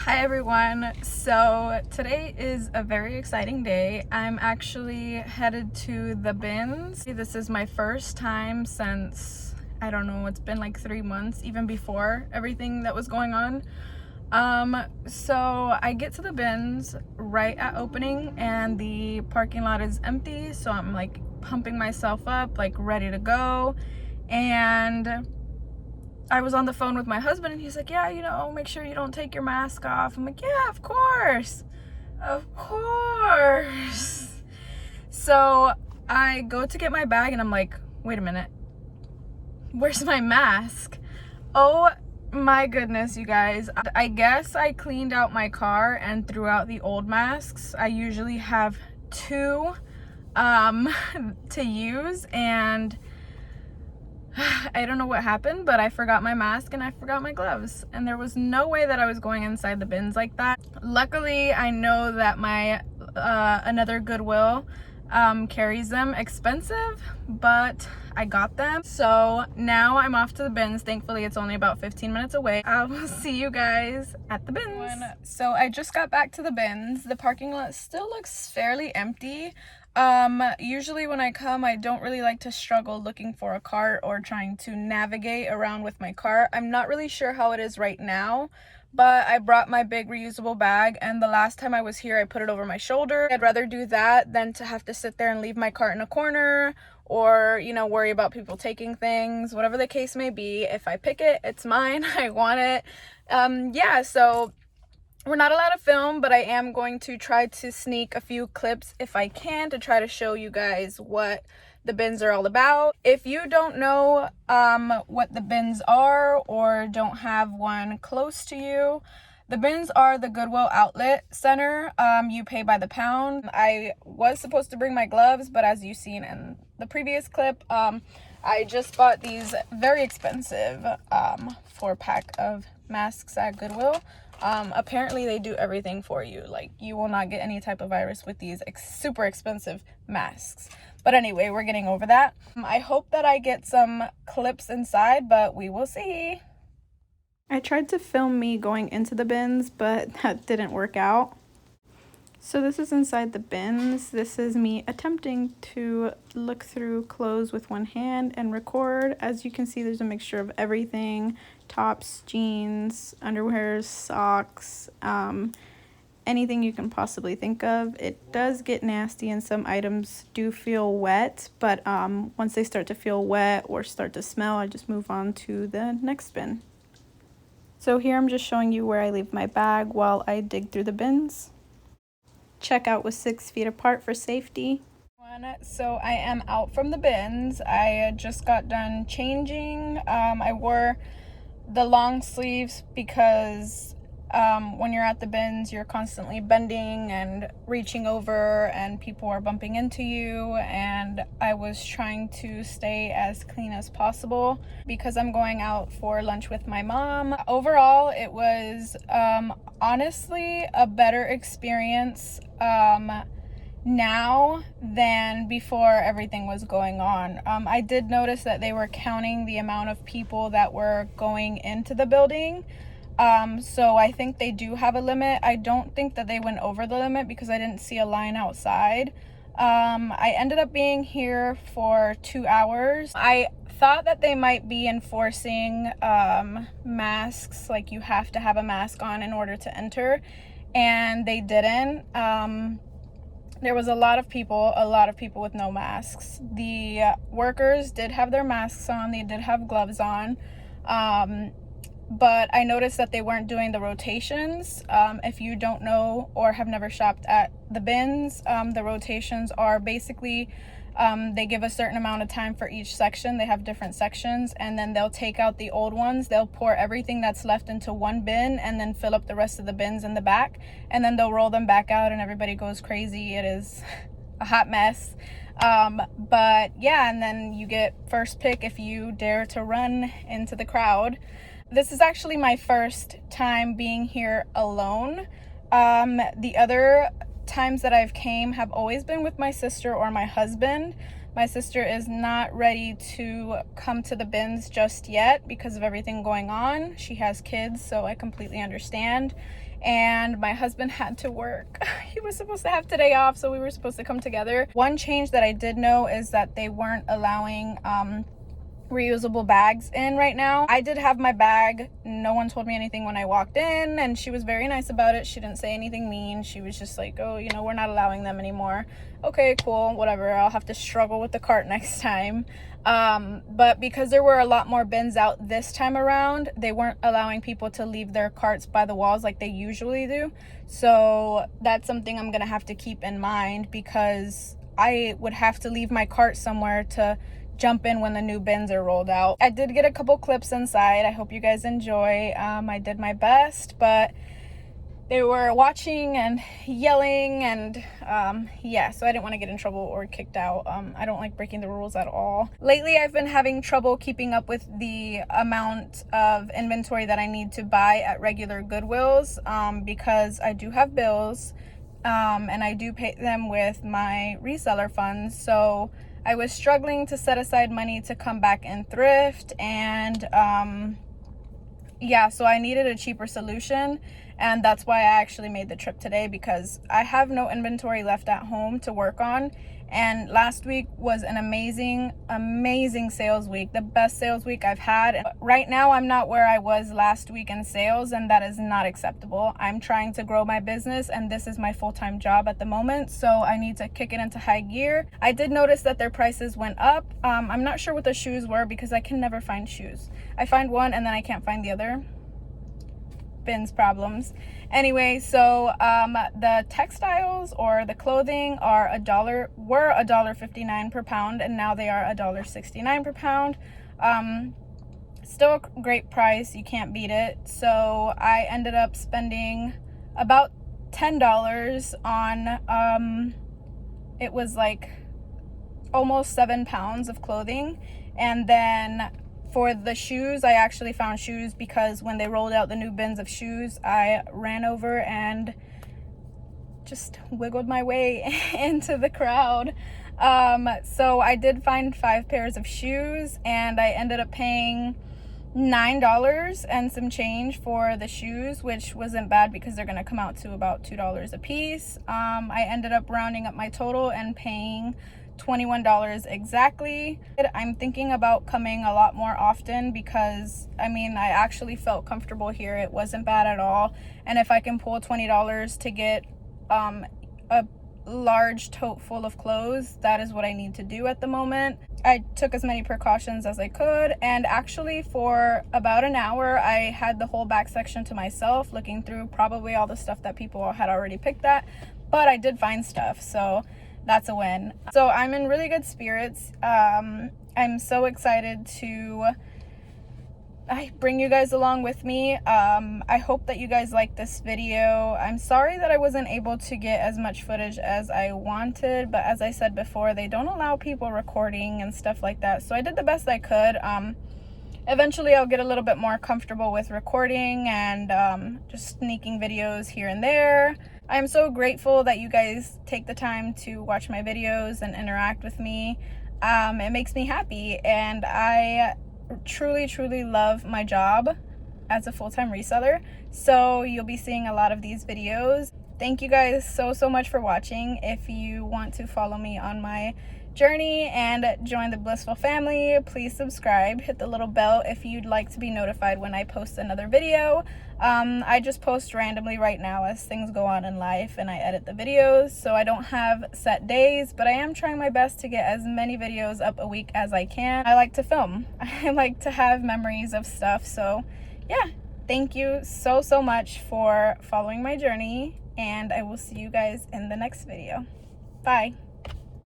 Hi everyone. So today is a very exciting day. I'm actually headed to the bins. This is my first time since, I don't know, it's been like 3 months, even before everything that was going on. So I get to the bins right at opening and the parking lot is empty. So I'm like pumping myself up, like ready to go. And I was on the phone with my husband and he's like, yeah, make sure you don't take your mask off. I'm like, yeah, of course. Of course. So I go to get my bag and I'm like, wait a minute. Where's my mask? Oh my goodness, you guys. I guess I cleaned out my car and threw out the old masks. I usually have two to use, and I don't know what happened, but I forgot my mask and I forgot my gloves, and there was no way that I was going inside the bins like that. Luckily, I know that my another Goodwill carries them. Expensive, but I got them. So now I'm off to the bins. Thankfully, it's only about 15 minutes away. I will see you guys at the bins. So I just got back to the bins. The parking lot still looks fairly empty. Usually when I come, I don't really like to struggle looking for a cart or trying to navigate around with my cart. I'm not really sure how it is right now, but I brought my big reusable bag, and the last time I was here, I put it over my shoulder. I'd rather do that than to have to sit there and leave my cart in a corner or, worry about people taking things, whatever the case may be. If I pick it, it's mine. I want it. Yeah, so we're not allowed to film, but I am going to try to sneak a few clips if I can to try to show you guys what the bins are all about. If you don't know what the bins are or don't have one close to you, the bins are the Goodwill outlet center. You pay by the pound. I was supposed to bring my gloves, but as you've seen in the previous clip, I just bought these very expensive 4-pack of masks at Goodwill. Apparently they do everything for you. Like, you will not get any type of virus with these super expensive masks. But anyway, we're getting over that. I hope that I get some clips inside, but we will see. I tried to film me going into the bins, but that didn't work out. So this is inside the bins. This is me attempting to look through clothes with one hand and record. As you can see, there's a mixture of everything: tops, jeans, underwear, socks, anything you can possibly think of. It does get nasty and some items do feel wet, but once they start to feel wet or start to smell, I just move on to the next bin. So here I'm just showing you where I leave my bag while I dig through the bins. Checkout was 6 feet apart for safety. So I am out from the bins. I just got done changing. I wore the long sleeves because when you're at the bins, you're constantly bending and reaching over and people are bumping into you, and I was trying to stay as clean as possible because I'm going out for lunch with my mom. Overall, it was honestly a better experience now than before everything was going on. I did notice that they were counting the amount of people that were going into the building. So I think they do have a limit. I don't think that they went over the limit because I didn't see a line outside. I ended up being here for 2 hours. I thought that they might be enforcing masks, like you have to have a mask on in order to enter, and they didn't. There was a lot of people with no masks. The workers did have their masks on, they did have gloves on. But I noticed that they weren't doing the rotations. If you don't know or have never shopped at the bins, the rotations are basically, they give a certain amount of time for each section. They have different sections, and then they'll take out the old ones. They'll pour everything that's left into one bin and then fill up the rest of the bins in the back, and then they'll roll them back out and everybody goes crazy. It is a hot mess. But yeah, and then you get first pick if you dare to run into the crowd. This is actually my first time being here alone. The other times that I've came have always been with my sister or my husband. My sister is not ready to come to the bins just yet because of everything going on. She has kids, so I completely understand. And my husband had to work. He was supposed to have today off, so we were supposed to come together. One change that I did know is that they weren't allowing reusable bags in right now. I did have my bag. No one told me anything when I walked in, and she was very nice about it. She didn't say anything mean. She was just like, oh, you know, we're not allowing them anymore. Okay, cool, whatever. I'll have to struggle with the cart next time. But because there were a lot more bins out this time around, they weren't allowing people to leave their carts by the walls like they usually do. So that's something I'm gonna have to keep in mind, because I would have to leave my cart somewhere to jump in when the new bins are rolled out. I did get a couple clips inside. I hope you guys enjoy. I did my best, but they were watching and yelling, and yeah, so I didn't want to get in trouble or kicked out. I don't like breaking the rules at all. Lately, I've been having trouble keeping up with the amount of inventory that I need to buy at regular Goodwills, because I do have bills, and I do pay them with my reseller funds. So I was struggling to set aside money to come back and thrift, and yeah, so I needed a cheaper solution, and that's why I actually made the trip today, because I have no inventory left at home to work on. And last week was an amazing sales week, the best sales week I've had. Right now, I'm not where I was last week in sales, and that is not acceptable. I'm trying to grow my business, and this is my full-time job at the moment, so I need to kick it into high gear. I did notice that their prices went up. I'm not sure what the shoes were, because I can never find shoes. I find one and then I can't find the other. Bins problems. Anyway, so the textiles or the clothing were $1.59 per pound, and now they are $1.69 per pound. Still a great price, you can't beat it. So I ended up spending about $10 on it was like almost 7 pounds of clothing. And then for the shoes, I actually found shoes, because when they rolled out the new bins of shoes, I ran over and just wiggled my way into the crowd. So I did find 5 pairs of shoes, and I ended up paying $9 and some change for the shoes, which wasn't bad because they're gonna come out to about $2 a piece. I ended up rounding up my total and paying $21 exactly. I'm thinking about coming a lot more often, because I mean, I actually felt comfortable here. It wasn't bad at all. And if I can pull $20 to get a large tote full of clothes, that is what I need to do at the moment. I took as many precautions as I could, and actually for about an hour I had the whole back section to myself, looking through probably all the stuff that people had already picked at, but I did find stuff, so that's a win. So I'm in really good spirits. I'm so excited to bring you guys along with me. I hope that you guys like this video. I'm sorry that I wasn't able to get as much footage as I wanted, but as I said before, they don't allow people recording and stuff like that, so I did the best I could. Eventually I'll get a little bit more comfortable with recording and just sneaking videos here and there. I'm so grateful that you guys take the time to watch my videos and interact with me. It makes me happy, and I truly love my job as a full-time reseller, so you'll be seeing a lot of these videos. Thank you guys so much for watching. If you want to follow me on my journey and join the blissful family, please subscribe, hit the little bell if you'd like to be notified when I post another video. I just post randomly right now as things go on in life, and I edit the videos, so I don't have set days, but I am trying my best to get as many videos up a week as I can. I like to film. I like to have memories of stuff, so yeah. Thank you so much for following my journey, and I will see you guys in the next video. Bye.